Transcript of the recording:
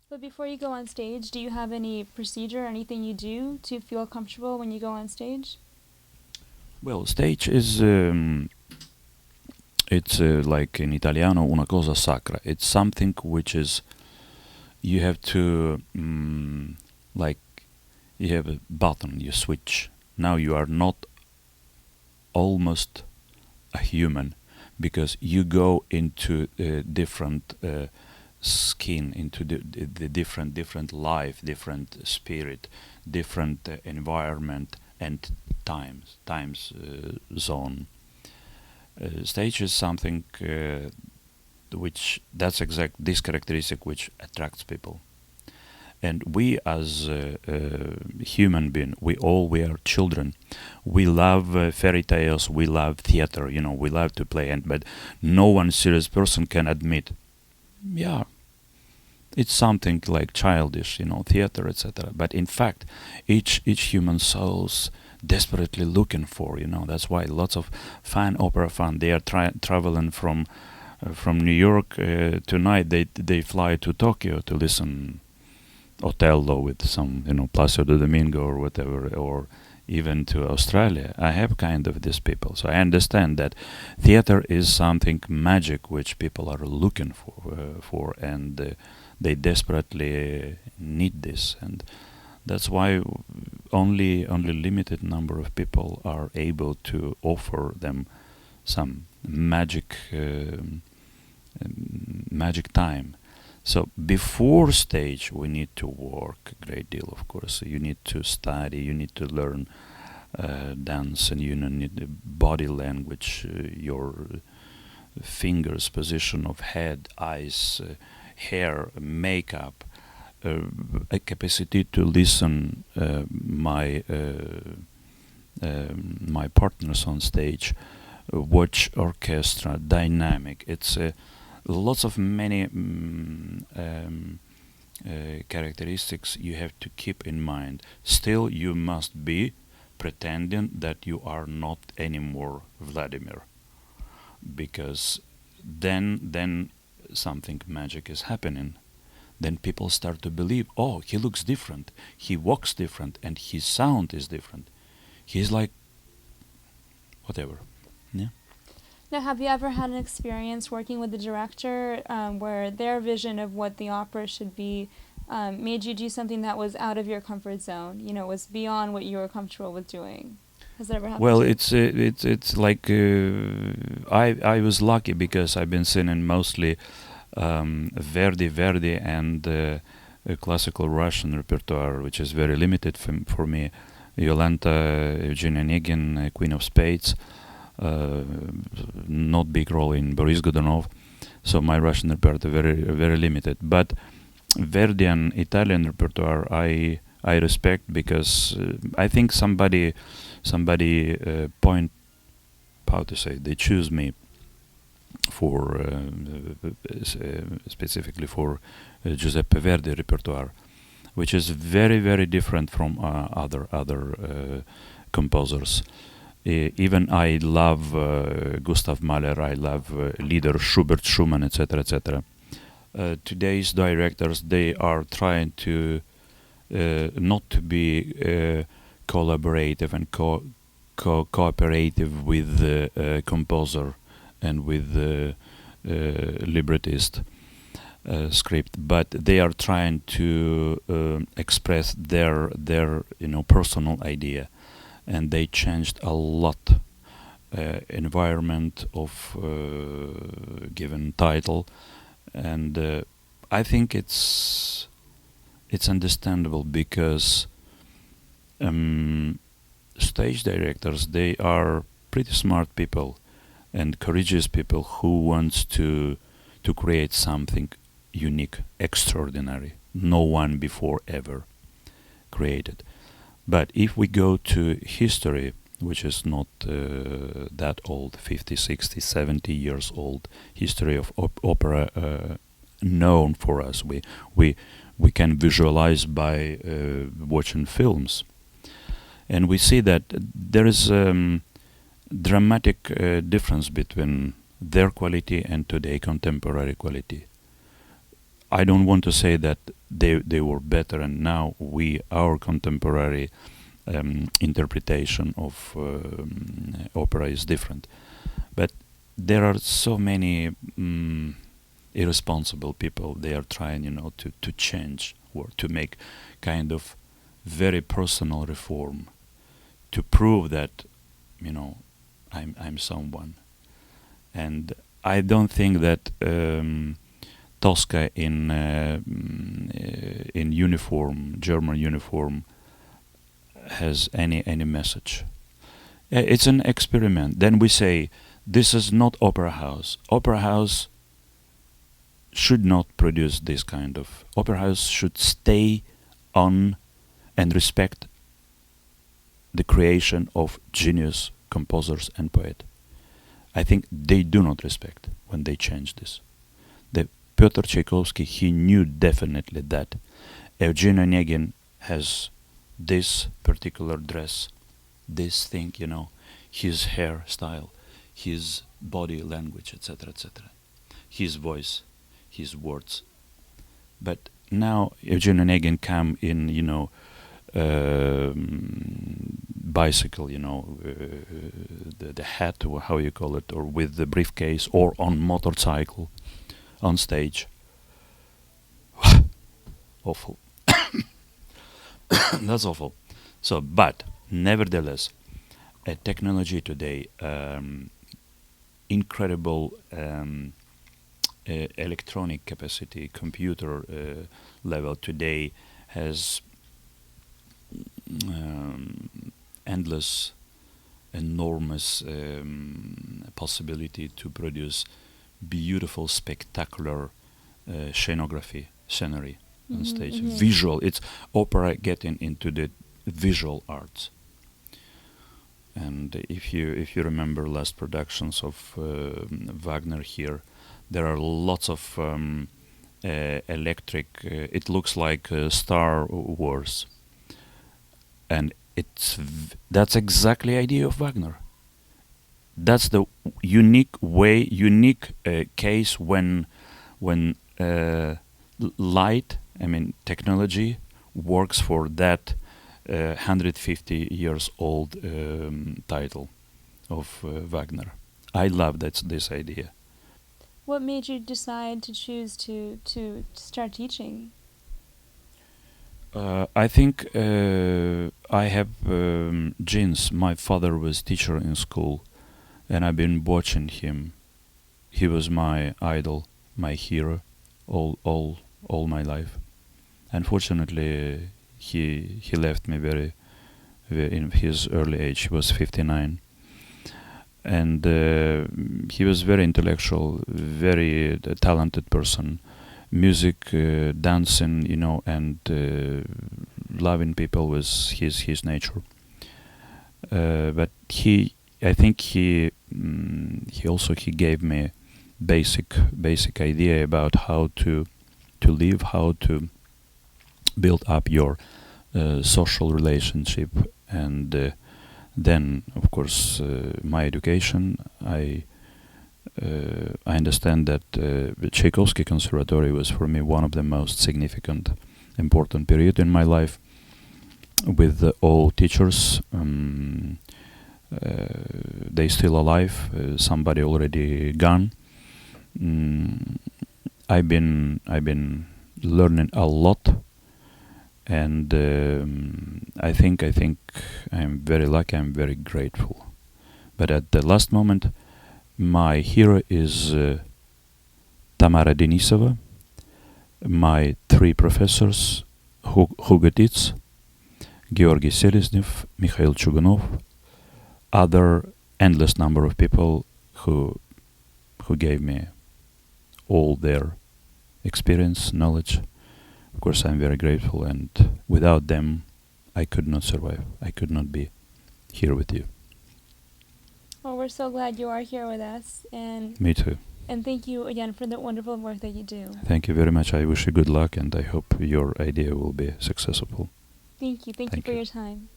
But before you go on stage, do you have any procedure or anything you do to feel comfortable when you go on stage? Well, stage is it's like in Italiano una cosa sacra. It's something which is you have to like you have a button, you switch. Now you are not almost a human because you go into different skin, into the different life, different spirit, different environment and times zone. Stage is something which that's exact this characteristic which attracts people. And we as human being, we are children. We love fairy tales, we love theater, we love to play, and but no one serious person can admit, yeah, it's something like childish, theater, etc. But in fact, each human soul's desperately looking for, that's why lots of opera fan, they are traveling from New York tonight. They fly to Tokyo to listen Othello with some, Placido Domingo or whatever, or even to Australia. I have kind of these people, so I understand that theater is something magic which people are looking for, and they desperately need this, and that's why only limited number of people are able to offer them some magic time. So before stage, we need to work a great deal, of course. You need to study, you need to learn dance, and you need the body language, your fingers, position of head, eyes, hair, makeup, a capacity to listen my partners on stage, watch orchestra, dynamic. It's lots of many characteristics you have to keep in mind. Still, you must be pretending that you are not anymore Vladimir, because then something magic is happening. Then people start to believe, oh, he looks different, he walks different, and his sound is different. He's like whatever. Yeah. Now, have you ever had an experience working with the director where their vision of what the opera should be made you do something that was out of your comfort zone? Was beyond what you were comfortable with doing. Has that ever happened Well, to you? it's like I was lucky because I've been singing mostly Verdi, and classical Russian repertoire, which is very limited for me. Yolanta, Eugenia Onegin, Queen of Spades, uh, not big role in Boris Godunov. So my Russian repertoire very limited. But Verdian Italian repertoire I respect because I think somebody point how to say they choose me for specifically for Giuseppe Verdi repertoire, which is very different from other composers. Even I love Gustav Mahler, I love Lieder, Schubert, Schumann, etc. Today's directors, they are trying to not to be collaborative and cooperative with the composer and with the librettist script, but they are trying to express their personal idea, and they changed a lot environment of given title, and I think it's understandable because stage directors, they are pretty smart people and courageous people who wants to create something unique, extraordinary, no one before ever created. But if we go to history, which is not that old, 50, 60, 70 years old, history of opera known for us, we can visualize by watching films, and we see that there is dramatic difference between their quality and today contemporary quality. I don't want to say that they were better, and now our contemporary interpretation of opera is different. But there are so many irresponsible people. They are trying, to change or to make kind of very personal reform to prove that, I'm someone. And I don't think that Tosca in uniform, German uniform, has any message. It's an experiment. Then we say this is not opera house. Opera house should not produce this kind of. Opera house should stay on and respect the creation of genius composers and poets. I think they do not respect when they change this. The Pyotr Tchaikovsky, he knew definitely that Evgeny Onegin has this particular dress, this thing, his hairstyle, his body language, etc., etc., his voice, his words. But now Evgeny Onegin come in, bicycle, the hat, or how you call it, or with the briefcase, or on motorcycle, on stage. Awful. That's awful. So, but nevertheless, technology today, incredible electronic capacity, computer level today has endless, enormous possibility to produce beautiful, spectacular scenery on stage. Visual. It's opera getting into the visual arts. And if you remember last productions of Wagner here, there are lots of electric. It looks like Star Wars, and that's exactly idea of Wagner. That's the unique case when light, technology works for that 150 years old title of Wagner. I love this idea. What made you decide to choose to start teaching? I think I have genes. My father was teacher in school, and I've been watching him. He was my idol, my hero, all my life. Unfortunately, he left me very in his early age. He was 59, and he was very intellectual, very talented person. Music, dancing, and loving people was his nature. But I think he gave me basic idea about how to live, how to build up your social relationship, and then of course my education. I understand that the Tchaikovsky Conservatory was for me one of the most significant, important period in my life, with all teachers. They still alive. Somebody already gone. I've been learning a lot, and I think I'm very lucky. I'm very grateful. But at the last moment, my hero is Tamara Denisova, my three professors, Hugo Titz, Georgy Seleznev, Mikhail Chugunov, other endless number of people who gave me all their experience, knowledge. Of course, I'm very grateful, and without them, I could not survive. I could not be here with you. Well, we're so glad you are here with us, and Me too. And thank you again for the wonderful work that you do. Thank you very much. I wish you good luck, and I hope your idea will be successful. Thank you. Thank you for your time.